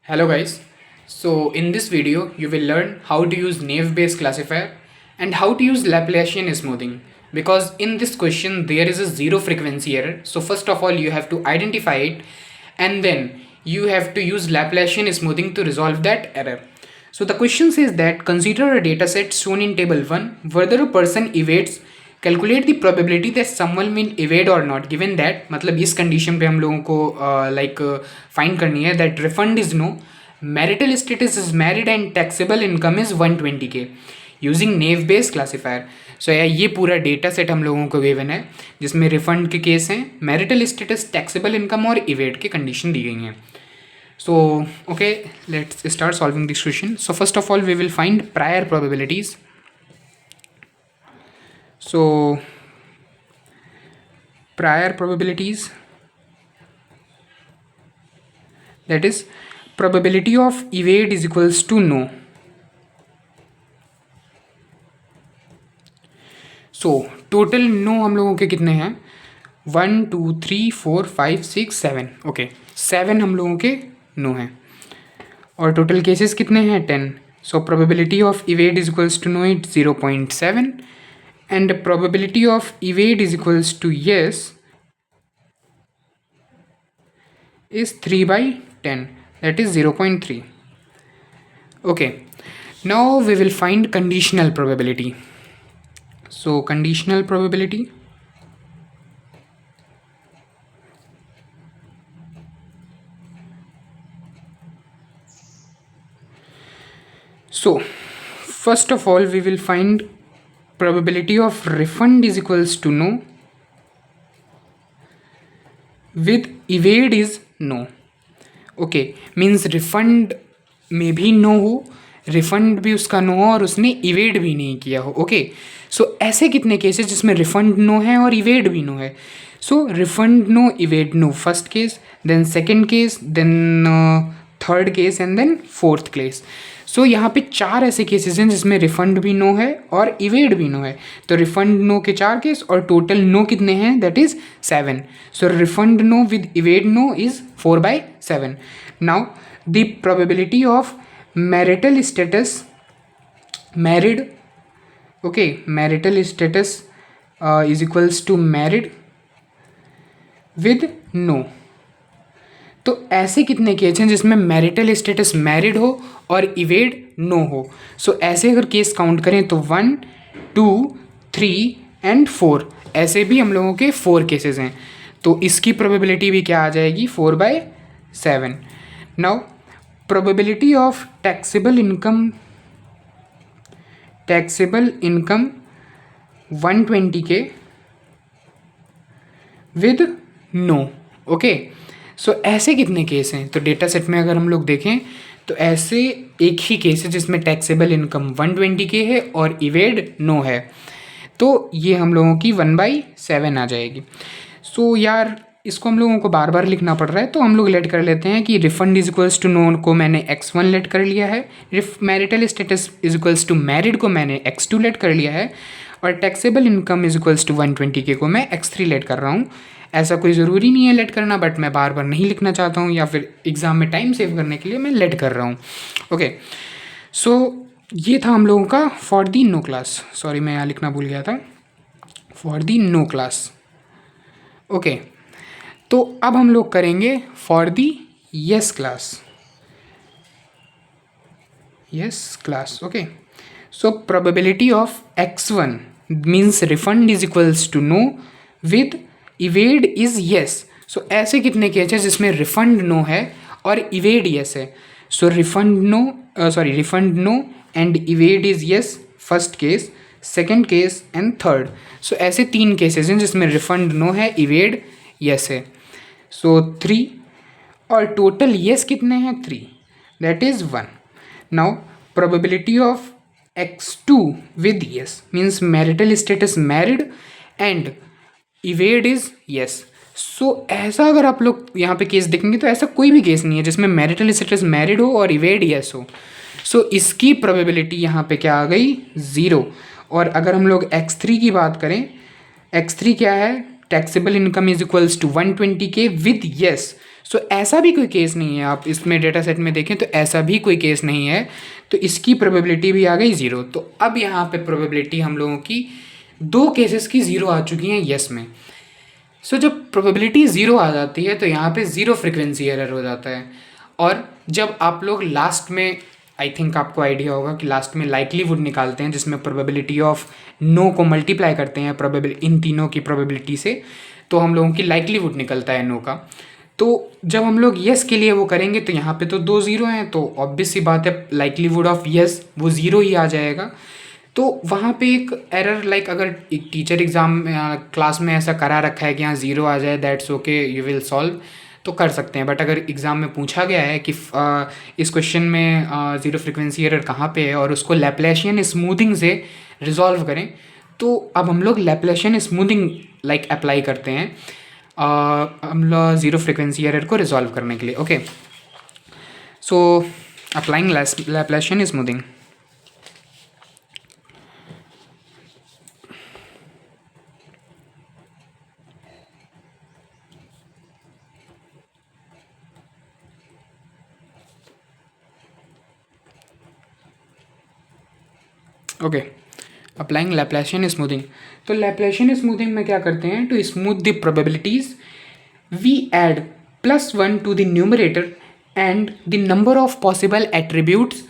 Hello guys. So in this video you will learn how to use naive Bayes classifier and how to use Laplacian smoothing, because in this question there is a zero frequency error. So first of all you have to identify it and then you have to use Laplacian smoothing to resolve that error. So the question says that consider a data set shown in table 1 whether a person evades, calculate the probability that someone will evade और not, given that मतलब इस condition पे हम लोगों को find करनी है that refund is no, marital status is married and taxable income is 120K using naive Bayes classifier. So ये पूरा डेटा सेट हम लोगों को गिवन है जिसमें रिफंड के केस हैं, मैरिटल स्टेटस, टैक्सेबल इनकम और इवेड की कंडीशन दी गई हैं. So okay, let's start solving this question. So first of all we will find prior probabilities. So prior probabilities, that is probability of evade is equals to no. So total no हम लोगों के कितने हैं, 1 2 3 4 5 6 7. Okay 7 हम लोगों के no हैं और टोटल केसेस कितने हैं 10. So probability of evade is equals to no it 0.7 and the probability of evade is equals to yes is 3/10, that is 0.3. okay, now we will find conditional probability. So conditional probability, so first of all we will find probability of refund is equals to no with evade is no. Okay means refund में भी no हो, refund भी उसका no हो और उसने evade भी नहीं किया हो. ओके सो ऐसे कितने केसेस जिसमें रिफंड नो है और इवेड भी नो है. So refund no, evade no, first case, then second case, then third case and then fourth case. So यहाँ पे 4 ऐसे केसेस हैं जिसमें रिफंड भी नो है और इवेड भी नो है. तो रिफंड नो के 4 केस और टोटल नो कितने हैं, that is 7. So refund no with evade no is 4/7. Now the probability of marital status married, okay marital status is equals to married with no. तो ऐसे कितने case हैं जिसमें marital status married हो और evade no हो. सो ऐसे अगर केस काउंट करें तो 1 2 3 एंड 4, ऐसे भी हम लोगों के 4 केसेस हैं. तो इसकी प्रोबेबिलिटी भी क्या आ जाएगी, 4/7. Now probability of taxable income 120K with no. Okay so ऐसे कितने केस हैं, तो डेटा सेट में अगर हम लोग देखें तो ऐसे एक ही केस है जिसमें टैक्सेबल इनकम 120K है और इवेड नो है. तो ये हम लोगों की 1/7 आ जाएगी. सो यार इसको हम लोगों को बार बार लिखना पड़ रहा है तो हम लोग लेट कर लेते हैं कि refund is equals to no को मैंने x1 लेट कर लिया है, marital status is equals to married को मैंने x2 लेट कर लिया है और taxable income is equals to 120K को मैं x3 लेट कर रहा हूँ. ऐसा कोई ज़रूरी नहीं है लेट करना, बट मैं बार बार नहीं लिखना चाहता हूँ या फिर एग्ज़ाम में टाइम सेव करने के लिए मैं लेट कर रहा हूँ. ओके सो ये था हम लोगों का for the no class. Sorry मैं यहाँ लिखना भूल गया था, for the no class. Okay तो अब हम लोग करेंगे for the yes class. Yes class. Okay so probability of x1 means refund is equals to no with evade is yes. So ऐसे कितने केस हैं जिसमें रिफंड नो है और इवेड येस है. So refund no and evade is yes, first case, second case and third. So ऐसे 3 cases हैं जिसमें रिफंड नो है, इवेड येस है. सो 3 और टोटल येस कितने हैं, 3, that is 1. Now probability of x2 with yes means marital status married and evade is yes. So ऐसा अगर आप लोग यहाँ पे केस देखेंगे तो ऐसा कोई भी केस नहीं है जिसमें मैरिटल स्टेटस मैरिड हो और इवेड येस हो. सो इसकी प्रोबेबिलिटी यहाँ पे क्या आ गई, 0. और अगर हम लोग x3 की बात करें, x3 क्या है, taxable income is equals to 120K with yes. So ऐसा भी कोई केस नहीं है, आप इसमें डेटा सेट में देखें तो ऐसा भी कोई केस नहीं है, तो इसकी प्रोबेबिलिटी भी आ गई 0। तो अब यहाँ पे प्रोबेबिलिटी हम लोगों की 2 केसेस की 0 आ चुकी हैं येस में। सो जब प्रोबेबिलिटी 0 आ जाती है तो यहाँ पे 0 फ्रिक्वेंसी एरर हो जाता है। और जब आप लोग लास्ट में, आई थिंक आपको आइडिया होगा कि लास्ट में लाइकलीवुड निकालते हैं जिसमें प्रोबेबिलिटी ऑफ नो को मल्टीप्लाई करते हैं प्रोबेबिलिटी इन तीनों की प्रोबेबिलिटी से, तो हम लोगों की लाइकलीवुड निकलता है नो का। तो जब हम लोग येस के लिए वो करेंगे तो यहाँ पे तो 2 0 हैं, तो ऑब्वियस सी बात है लाइकलीवुड ऑफ येस वो 0 ही आ जाएगा। तो वहाँ पे एक एरर लाइक अगर एक टीचर एग्ज़ाम क्लास में ऐसा करा रखा है कि यहाँ 0 आ जाए that's okay you will solve, तो कर सकते हैं। बट अगर एग्ज़ाम में पूछा गया है कि इस क्वेश्चन में 0 फ्रिक्वेंसी एरर कहाँ पे है और उसको लैप्लाशियन स्मूथिंग से रिजॉल्व करें, तो अब हम लोग लैप्लाशियन स्मूथिंग लाइक अप्लाई करते हैं हम लोग 0 फ्रिक्वेंसी एरर को रिजॉल्व करने के लिए। Okay, so applying Laplacian smoothing. Okay, applying Laplacian smoothing. तो लैप्लाशियन स्मूथिंग में क्या करते हैं, to smooth the probabilities we add +1 to the numerator and the number of possible attributes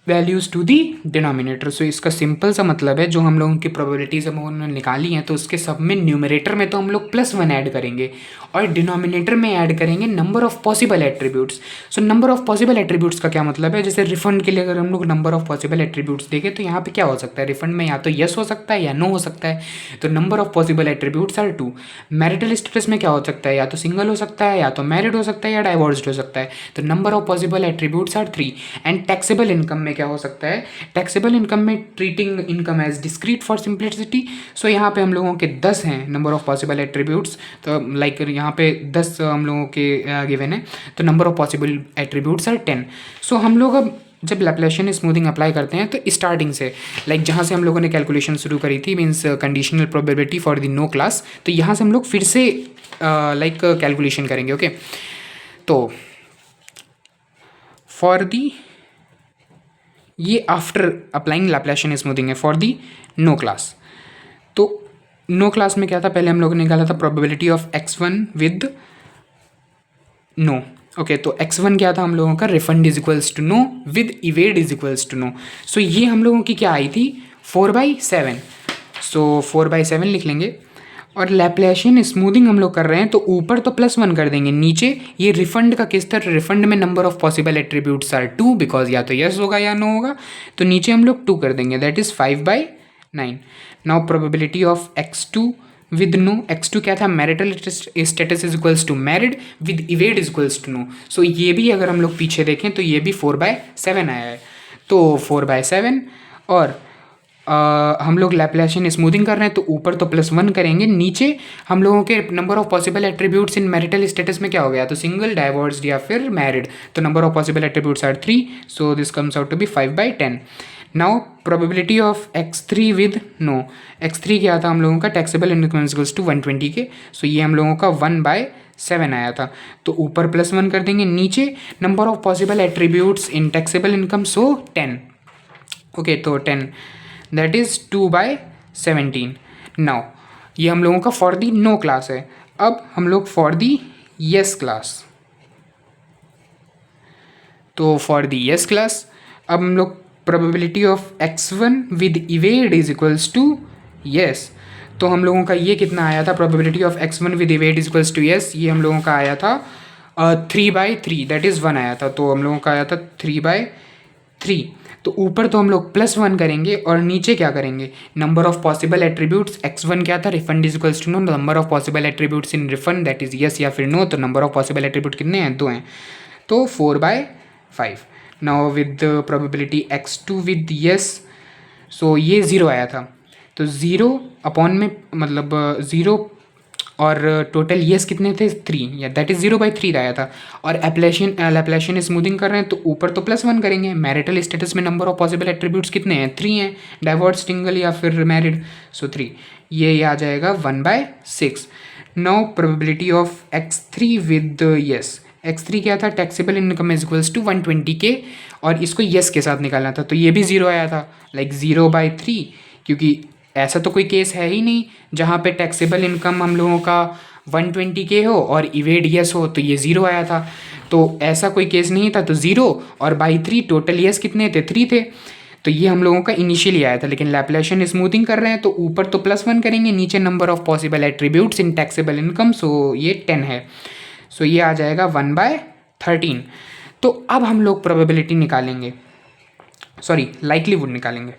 values to the denominator. So इसका simple सा मतलब है जो हम लोगों की प्रोबेबिलिटीज हम उन्होंने निकाली हैं तो उसके सब में न्यूमरेटर में तो हम लोग +1 ऐड करेंगे और डिनोमिनेटर में ऐड करेंगे number of possible attributes. So number of possible attributes का क्या मतलब है, जैसे रिफंड के लिए अगर हम लोग नंबर ऑफ पॉसिबल एट्रीब्यूट्स देखें तो यहाँ पे क्या हो सकता है, रिफंड में या तो येस हो सकता है या नो हो सकता है। तो number of possible attributes are 2। Marital status में क्या हो सकता है, या तो सिंगल हो सकता है या तो मैरिड हो सकता है या डाइवोर्स्ड हो सकता है। तो number of possible attributes are 3। And taxable income में क्या हो सकता है, टैक्सेबल इनकम में treating income as discrete for simplicity. So यहाँ पे हम लोगों के 10 हैं नंबर ऑफ पॉसिबल एट्रीब्यूट्स, तो लाइक यहाँ पे 10 हम लोगों के गिवन है, तो number of possible attributes are 10। So हम लोग अब जब लैप्लाशियन स्मूथिंग अप्लाई करते हैं तो स्टार्टिंग से लाइक जहाँ से हम लोगों ने कैलकुलेशन शुरू करी थी means conditional probability for the no class, तो यहाँ से हम लोग फिर से लाइक कैलकुलेशन करेंगे। ओके, तो फॉर दी ये आफ्टर अप्लाइंग लैप्लाशियन स्मूथिंग है फॉर दी नो क्लास। तो नो क्लास में क्या था, पहले हम लोगों ने निकाला था probability of x1 with no. Okay, तो x1 क्या था हम लोगों का, refund is equals to no with evade is equals to no. So ये हम लोगों की क्या आई थी 4/7। सो 4/7 लिख लेंगे। और लैप्लाशियन स्मूथिंग हम लोग कर रहे हैं तो ऊपर तो +1 कर देंगे, नीचे ये रिफंड का किस तरह, रिफंड में number of possible attributes are 2 because या तो यस होगा या नो होगा, तो नीचे हम लोग 2 कर देंगे that is 5/9। Now probability of x2 with no, x2 क्या था, marital status is equals to married with evade is equals to no. So ये भी अगर हम लोग पीछे देखें तो ये भी 4/7 आया है, तो 4/7। और हम लोग लैप्लाशियन स्मूथिंग कर रहे हैं तो ऊपर तो +1 करेंगे, नीचे हम लोगों के number of possible attributes in marital status में क्या हो गया, तो सिंगल, डाइवोर्स्ड या फिर मैरिड, तो number of possible attributes are 3। So this comes out to be 5/10। Now probability of x3 with no, x3 क्या था हम लोगों का, टैक्सेबल इनकम इक्वल्स टू 120 के। सो ये हम लोगों का 1/7 आया था, तो ऊपर +1 कर देंगे, नीचे number of possible attributes in taxable income so 10। Okay, तो 10 दैट इज़ 2/17। नाउ ये हम लोगों का फॉर दी नो क्लास है। अब हम लोग फॉर दी येस क्लास, तो फॉर दी येस क्लास अब हम लोग probability of x1 with evade is equals to yes. तो हम लोगों का ये कितना आया था, probability of x1 with evade is equals to yes, ये हम लोगों का आया था 3/3 दैट इज़ 1 आया था, तो हम लोगों का आया था 3/3। तो ऊपर तो हम लोग +1 करेंगे और नीचे क्या करेंगे, number of possible attributes, x1 क्या था, refund is equals to no, number of possible attributes in refund that is yes या फिर नो, तो नंबर ऑफ पॉसिबल एट्रीब्यूट कितने हैं, 2 हैं, तो 4/5। Now with probability x2 with yes, so ये 0 आया था, तो 0 अपॉन में मतलब 0 और टोटल येस कितने थे 3, या दैट इज़ 0/3 आया था। और लैप्लाशियन स्मूथिंग कर रहे हैं तो ऊपर तो +1 करेंगे, मैरिटल स्टेटस में नंबर ऑफ पॉसिबल एट्रीब्यूट्स कितने हैं 3 हैं, डाइवोर्स, सिंगल या फिर मैरिड, सो 3, ये आ जाएगा 1/6। Now probability of x3 with yes, x3 क्या था, taxable income is equals to 120K, और इसको यस के साथ निकालना था, तो ये भी 0 आया था, लाइक 0/3, क्योंकि ऐसा तो कोई केस है ही नहीं जहाँ पे टैक्सेबल इनकम हम लोगों का 120K हो और इवेड यस हो, तो ये 0 आया था। तो ऐसा कोई केस नहीं था, तो 0 और बाई 3 टोटल यस कितने थे, 3 थे। तो ये हम लोगों का इनिशियली आया था, लेकिन लैप्लाशियन स्मूथिंग कर रहे हैं तो ऊपर तो +1 करेंगे, नीचे number of possible attributes in taxable income, so ये 10 है, सो ये आ जाएगा 1/13। तो अब हम लोग प्रोबेबिलिटी निकालेंगे, सॉरी लाइक्लीहुड निकालेंगे,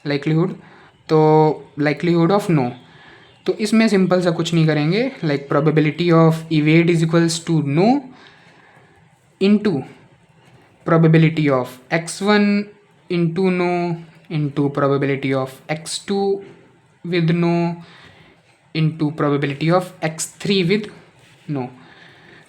लाइक्लीहुड, तो लाइक्लीहुड ऑफ नो। तो इसमें सिंपल सा कुछ नहीं करेंगे, like probability of evade is equals to no into probability of x1 into no into probability of x2 with no into probability of x3 with no।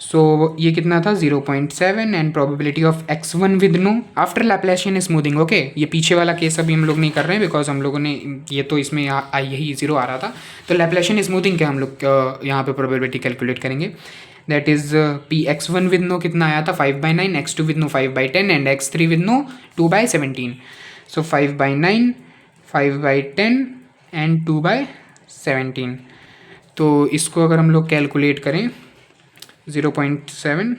सो ये कितना था, 0.7, and probability of x1 with know after Laplacian smoothing. Okay, ये पीछे वाला case अभी हम लोग नहीं कर रहे हैं बिकॉज हम लोगों ने ये तो इसमें यही 0 आ रहा था, तो लैप्लाशियन स्मूथिंग के हम लोग यहाँ पे प्रोबेबिलिटी कैलकुलेट करेंगे। That is P x1 with no कितना आया था, 5/9, x2 with no 5/10 and x3 with no 2/17। So 5/9, 5/10 and 2/17। तो इसको अगर हम लोग कैलकुलेट करें, 0.7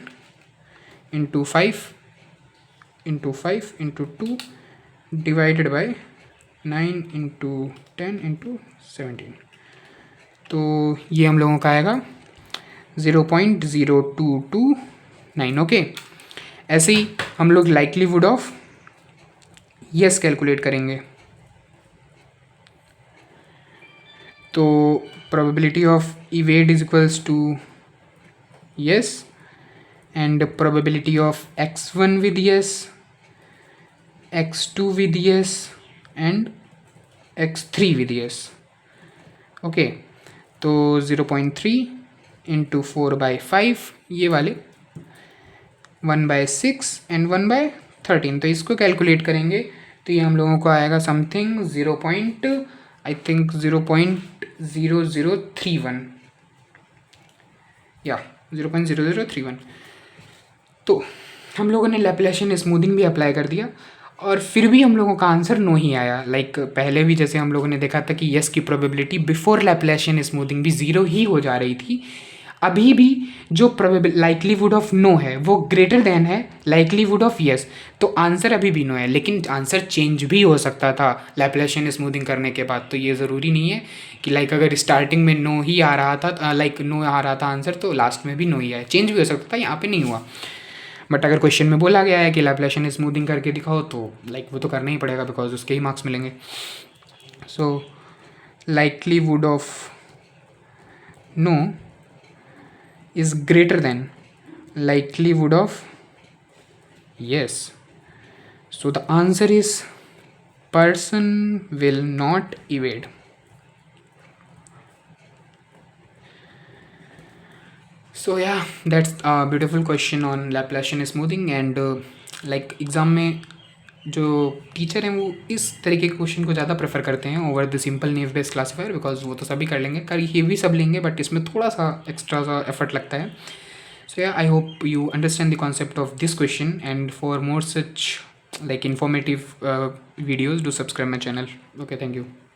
into 5 into 5 into 2 divided by 9 into 10 into 17, तो ये हम लोगों का आएगा 0.0229। ओके, ऐसे ही हम लोग लाइक्लीहुड ऑफ यस कैलकुलेट करेंगे, तो probability of evade is equals to yes and probability of x1 with yes, x2 with yes and x3 with yes। Okay, तो 0.3 इंटू 4/5 ये वाले, 1/6 एंड 1/13, तो इसको कैलकुलेट करेंगे तो ये हम लोगों को आएगा समथिंग 0.0031 या 0.0031। तो हम लोगों ने लैप्लाशियन स्मूथिंग भी अप्लाई कर दिया और फिर भी हम लोगों का आंसर नो ही आया। लाइक पहले भी जैसे हम लोगों ने देखा था कि यस की प्रोबेबिलिटी बिफोर लैप्लाशियन स्मूथिंग भी 0 ही हो जा रही थी, अभी भी जो लाइक्लीहुड ऑफ नो है वो ग्रेटर देन है लाइक्लीहुड ऑफ यस, तो आंसर अभी भी नो है, लेकिन आंसर चेंज भी हो सकता था लैप्लाशियन स्मूथिंग करने के बाद। तो ये ज़रूरी नहीं है कि लाइक अगर स्टार्टिंग में नो ही आ रहा था, लाइक नो आ रहा था आंसर, तो लास्ट में भी नो ही आया, चेंज भी हो सकता था, यहाँ पे नहीं हुआ। बट अगर क्वेश्चन में बोला गया है कि लैप्लाशियन स्मूथिंग करके दिखाओ, तो लाइक वो तो करना ही पड़ेगा बिकॉज उसके ही मार्क्स मिलेंगे। So likelihood of no is greater than likelihood of yes, so the answer is person will not evade। so yeah, that's a beautiful question on Laplacian smoothing and like exam में जो teacher हैं वो इस तरीके के question को ज़्यादा prefer करते हैं over the simple naive based classifier, because वो तो सभी कर लेंगे, कर ये भी सब लेंगे, बट इसमें थोड़ा सा एक्स्ट्रा सा एफर्ट लगता है। सो या, I hope you understand the concept of this question, and for more such like informative videos, do subscribe my channel। okay, thank you।